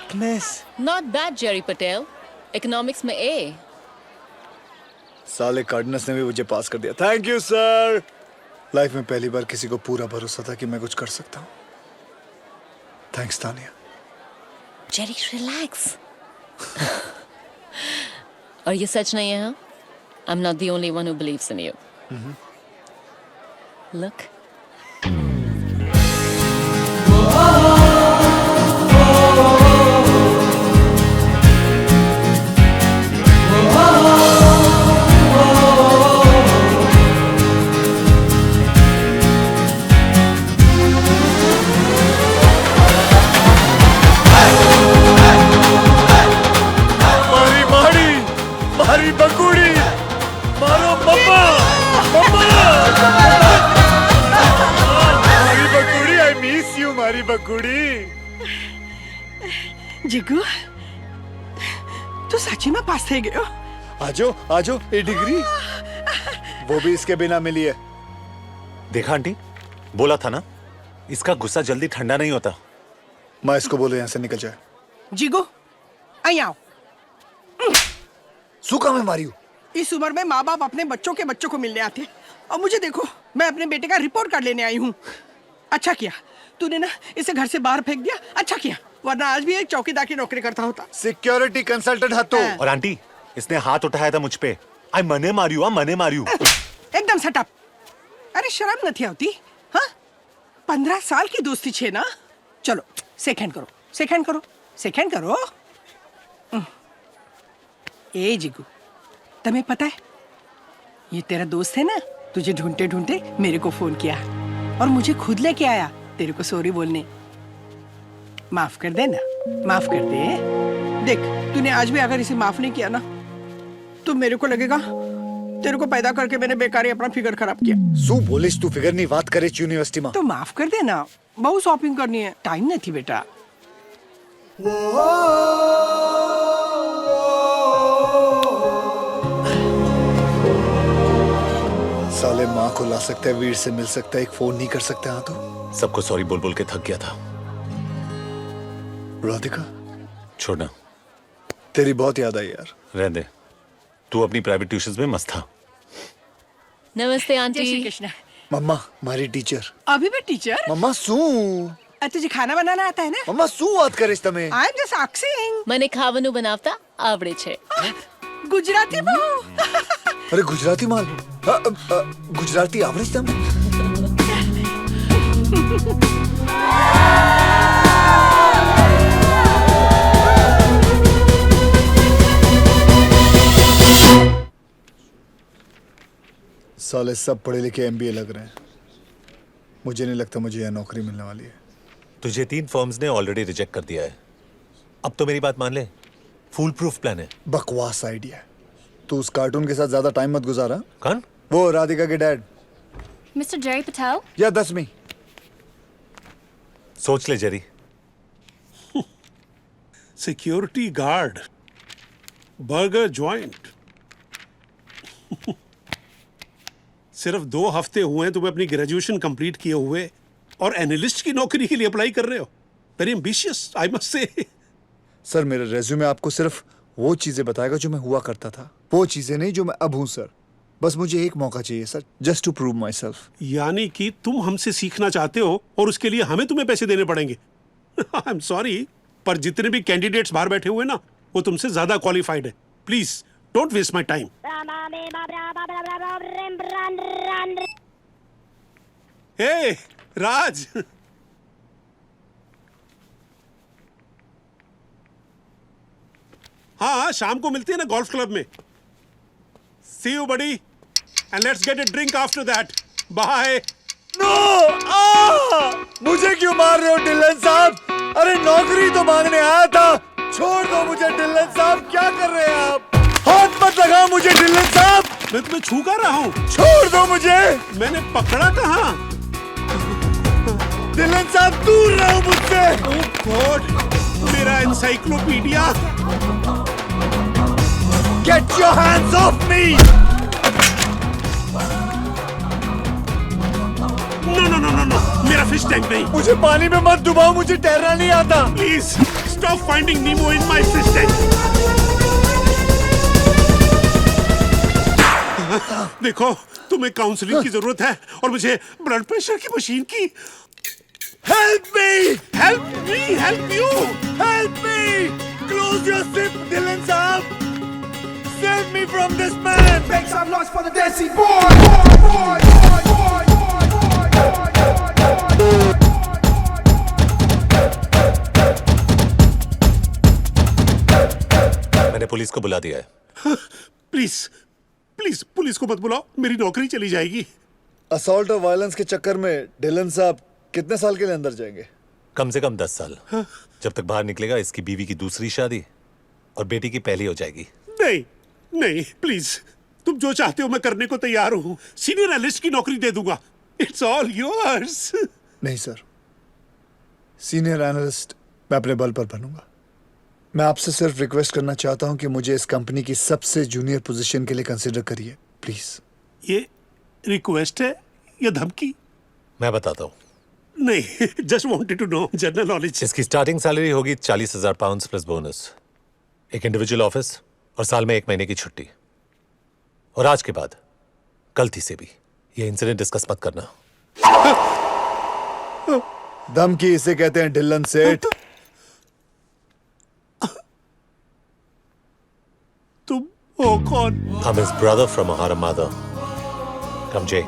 Weakness. Not bad, Jerry Patel. Economics में A. साले कार्डिनस ने भी मुझे पास कर दिया। Thank you sir. लाइफ में पहली बार किसी को पूरा भरोसा था कि मैं कुछ कर सकता हूँ। थैंक्स तानिया। Jerry, relax. और ये सच नहीं है, हाँ? I'm not the only one who believes in you. Look. मारी बकुड़ी, मारो मम्मा, मम्मा। मारी बकुड़ी, I miss you, मारी बकुड़ी। जिगू, तू सच्ची में पास थे गयो? आजो, आजो, ये डिग्री। वो भी इसके बिना मिली है। देखा आंटी, बोला था ना, इसका गुस्सा जल्दी ठंडा नहीं होता। मैं इसको बोलो यहाँ से निकल जाए। जिगू, आई आओ। सूखा में मारी हूँ। इस उम्र में माँ बाप अपने बच्चों के बच्चों को मिलने आते हैं, और मुझे देखो, मैं अपने बेटे का रिपोर्ट कार्ड लेने आई हूँ। अच्छा किया तूने ना इसे घर से बाहर फेंक दिया, अच्छा किया, वरना आज भी एक चौकीदार की नौकरी करता होता। सिक्योरिटी कंसल्टेंट है तो। और आंटी, इसने हाथ उठाया था मुझ पे। आई मने मारियो, मने मारियो। एकदम सटअप। अरे शर्म नहीं आती? हाँ, 15 साल की दोस्ती छे ना। चलो सेकंड करो, सेकंड करो, सेकंड करो। ए जिगू, तुम्हें पता है ये तेरा दोस्त है ना, तुझे ढूंढते ढूंढते मेरे को फोन किया और मुझे खुद लेके आया तेरे को सॉरी बोलने। माफ कर दे ना, माफ कर दे। देख, तूने आज भी अगर इसे माफ नहीं किया ना तो मेरे को लगेगा तेरे को पैदा करके मैंने बेकारी अपना फिगर खराब किया। सू बोलिस तू फिगर नहीं बात करे यूनिवर्सिटी में। तो माफ कर दे ना, बहुत शॉपिंग करनी है, टाइम नहीं थी बेटा। साले माँ को ला सकता है, वीर से मिल सकता है, एक फोन नहीं कर सकते। हाँ तो सबको सॉरी बोल बोल के थक गया था। राधिका, छोड़ना, तेरी बहुत याद आई यार। रहने दे, तू अपनी प्राइवेट ट्यूशंस में मस्त था। नमस्ते जय श्री आंटी। कृष्ण। मम्मा, हमारी टीचर। अभी भी टीचर? मम्मा सू। तुझे खाना बनाना आता है ना? मम्मा सू बात करे તમે। I am just asking. મને ખાવાનું બનાવતા આવડે છે। गुजराती बहू। अरे गुजराती माल। गुजराती आवड़े છે તમને? साले सब पढ़े लिखे एमबीए लग रहे हैं। मुझे नहीं लगता मुझे यह नौकरी मिलने वाली है। तुझे 3 फर्म्स ने ऑलरेडी रिजेक्ट कर दिया है। अब तो मेरी बात मान ले, फूल प्रूफ प्लान है। बकवास आइडिया है। तू उस कार्टून के साथ ज्यादा टाइम मत गुजारा। कौन? वो राधिका के डैड। Mr. Jerry Patel? या 10वीं। सोच ले Jerry. Security guard, burger joint. सिर्फ 2 हफ्ते हुए हैं तुम्हें अपनी ग्रेजुएशन कंप्लीट किए हुए और एनालिस्ट की नौकरी के लिए अप्लाई कर रहे हो। Very ambitious, I must say. Sir, मेरा रेज्यूमे आपको सिर्फ वो चीजें बताएगा जो मैं हुआ करता था, वो चीजें नहीं जो मैं अब हूँ सर। बस मुझे एक मौका चाहिए sir, just to prove myself. यानी कि तुम हमसे सीखना चाहते हो और उसके लिए हमें तुम्हें पैसे देने पड़ेंगे। आई एम सॉरी, पर जितने भी कैंडिडेट्स बाहर बैठे हुए ना, वो तुमसे ज्यादा क्वालिफाइड है। Please don't waste my time. Hey Raj, हाँ शाम को मिलते हैं ना गोल्फ क्लब में। See you buddy, and let's get a drink after that. Bye. No! मुझे क्यों मार रहे हो डिलन साहब? अरे नौकरी तो मांगने आया था। छोड़ दो मुझे डिलन साहब, क्या कर रहे हैं आप? हाथ मत लगाओ मुझे डिलन साहब। मैं तुम्हें छू कर रहा हूँ। छोड़ दो मुझे। मैंने पकड़ा कहाँ? डिलन साहब दूर रहो मुझसे। ओह गॉड, मेरा encyclopedia. Get your hands off me! No no no no no, मेरा फिश टैंक नहीं। मुझे पानी में मत डुबाओ, मुझे तैरना नहीं आता। Please Stop finding Nemo in my system. देखो, तुम्हें काउंसलिंग की जरूरत है और मुझे ब्लड प्रेशर की मशीन की। Help me! Help me, help you. Help me! Close your zip, Dylan Saab! Save me from this man! Make some noise for the Desi boy! मैंने पुलिस को बुला दिया है। प्लीज प्लीज पुलिस को मत बुलाओ, मेरी नौकरी चली जाएगी। असॉल्ट और वायलेंस के चक्कर में डिलन साहब कितने साल के लिए अंदर जाएंगे? कम से कम 10 साल। जब तक बाहर निकलेगा इसकी बीवी की दूसरी शादी और बेटी की पहली हो जाएगी। नहीं नहीं, प्लीज, तुम जो चाहते हो मैं करने को तैयार हूँ। सीनियर एनालिस्ट की नौकरी दे दूंगा। It's all yours. नहीं सर, सीनियर एनालिस्ट मैं अपने बल पर बनूंगा। मैं आपसे सिर्फ रिक्वेस्ट करना चाहता हूं कि मुझे इस कंपनी की सबसे जूनियर पोजीशन के लिए कंसीडर करिए, प्लीज। ये रिक्वेस्ट है या धमकी? मैं बताता हूँ। नहीं, just wanted to know general knowledge. इसकी स्टार्टिंग सैलरी होगी 40,000 पाउंड प्लस बोनस, एक इंडिविजुअल ऑफिस और साल में 1 महीने की छुट्टी। और आज के बाद गलती से भी ये इंसिडेंट डिस्कस मत करना। धमकी इसे कहते हैं डिलन सेठ। तुम हो कौन? I'm his brother from Mahara mother. Come, Jay.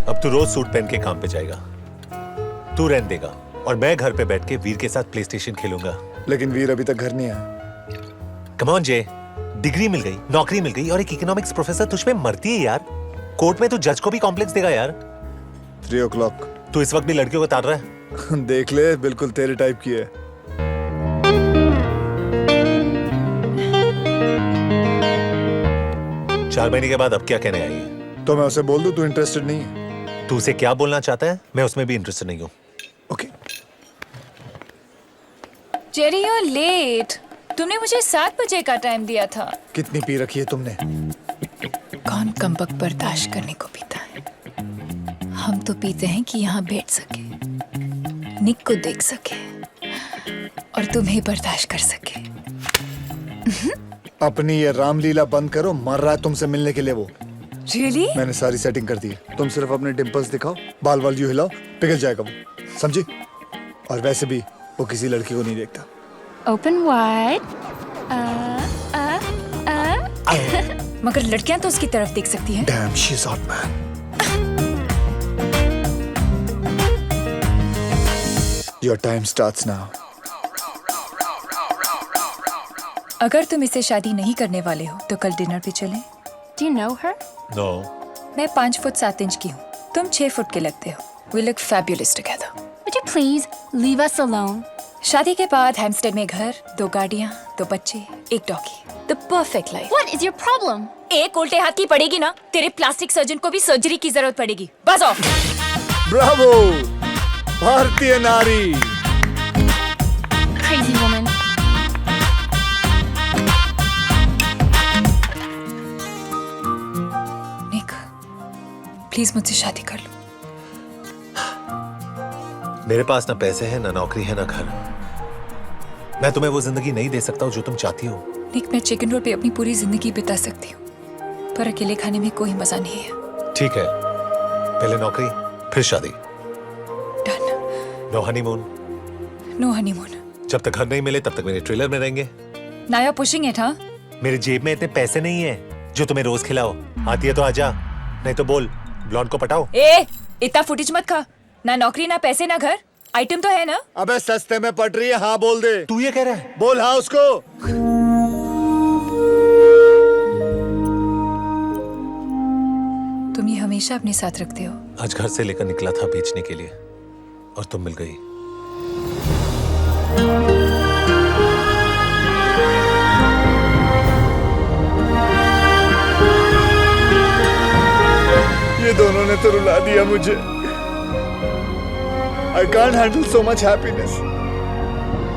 अब तू रोज सूट पहन के काम पे जाएगा। तू रेंट देगा और मैं घर पे बैठ के वीर के साथ प्ले स्टेशन खेलूंगा। लेकिन वीर अभी तक घर नहीं आया। कम ऑन जय, डिग्री मिल गई, नौकरी मिल गई और एक इकोनॉमिक्स प्रोफेसर तुझ पे मरती है यार। कोर्ट में तू जज को भी कॉम्प्लेक्स देगा यार। 3 o'clock। तू इस वक्त भी लड़कियों को ताड़ रहा है। देख ले, बिल्कुल तेरे टाइप की है। चार महीने के बाद अब क्या कहने आई है? तो मैं उसे बोल दूं तू इंटरेस्टेड नहीं है? तू उसे क्या बोलना चाहता है? मैं उसमें भी इंटरेस्टेड नहीं हूँ। ओके। Jerry you let. तुमने मुझे 7 बजे का टाइम दिया था। कितनी पी रखी है तुमने? कौन कमबख्त बर्दाश्त करने को पीता है? हम तो पीते हैं कि यहाँ बैठ सके, निक को देख सके और तुम्हें बर्दाश्त कर सके। अपनी ये रामलीला बंद करो, मर रहा है तुमसे मिलने के लिए वो। Really? मैंने सारी सेटिंग कर दी है। तुम सिर्फ अपने डिंपल्स दिखाओ, बाल वाल यूं हिलाओ, पिघल जाएगा वो, समझी? और वैसे भी वो किसी लड़की को नहीं देखता। Open wide. मगर लड़कियां तो उसकी तरफ देख सकती हैं। Damn, she's hot man. Your time starts now. अगर तुम इससे शादी नहीं करने वाले हो तो कल डिनर पे चलें। Do you know her? No. मैं 5 फुट 7 इंच की हूँ, तुम 6 फुट के लगते हो। We look fabulous together. Would you please leave us alone? शादी के बाद हैम्स्टेड में घर, 2 गाड़ियाँ, 2 बच्चे, 1 doggy. The perfect life. What is your problem? एक उल्टे हाथ की पड़ेगी ना, तेरे प्लास्टिक सर्जन को भी सर्जरी की जरूरत पड़ेगी। बस ऑफ। Bravo! भारतीय नारी। Crazy woman. निक, प्लीज मुझसे शादी कर लो। मेरे पास ना पैसे हैं, ना नौकरी है, ना घर। मैं तुम्हें वो जिंदगी नहीं दे सकता हूँ जो तुम चाहती हो। निक, मैं चिकन रोल पे अपनी पूरी जिंदगी बिता सकती हूँ, पर अकेले खाने में कोई मजा नहीं है। ठीक है, पहले नौकरी फिर शादी। Done. No honeymoon. No honeymoon. जब तक घर नहीं मिले तब तक मेरे ट्रेलर में रहेंगे। नाया पुशिंग इट, हाँ? मेरे जेब में इतने पैसे नहीं है जो तुम्हें रोज खिलाओ। आती है तो आजा, नहीं तो बोल ब्लॉन्ड को पटाओ। ए, इतना फुटेज मत खा। ना नौकरी, ना पैसे, ना घर। आइटम तो है ना? अबे सस्ते में पट रही है, हाँ बोल दे। तू ये कह रहा है? बोल हाँ उसको। तुम ये हमेशा अपने साथ रखते हो। आज घर से लेकर निकला था बेचने के लिए और तुम मिल गई। ये दोनों ने तो रुला दिया मुझे। I can't handle so much happiness.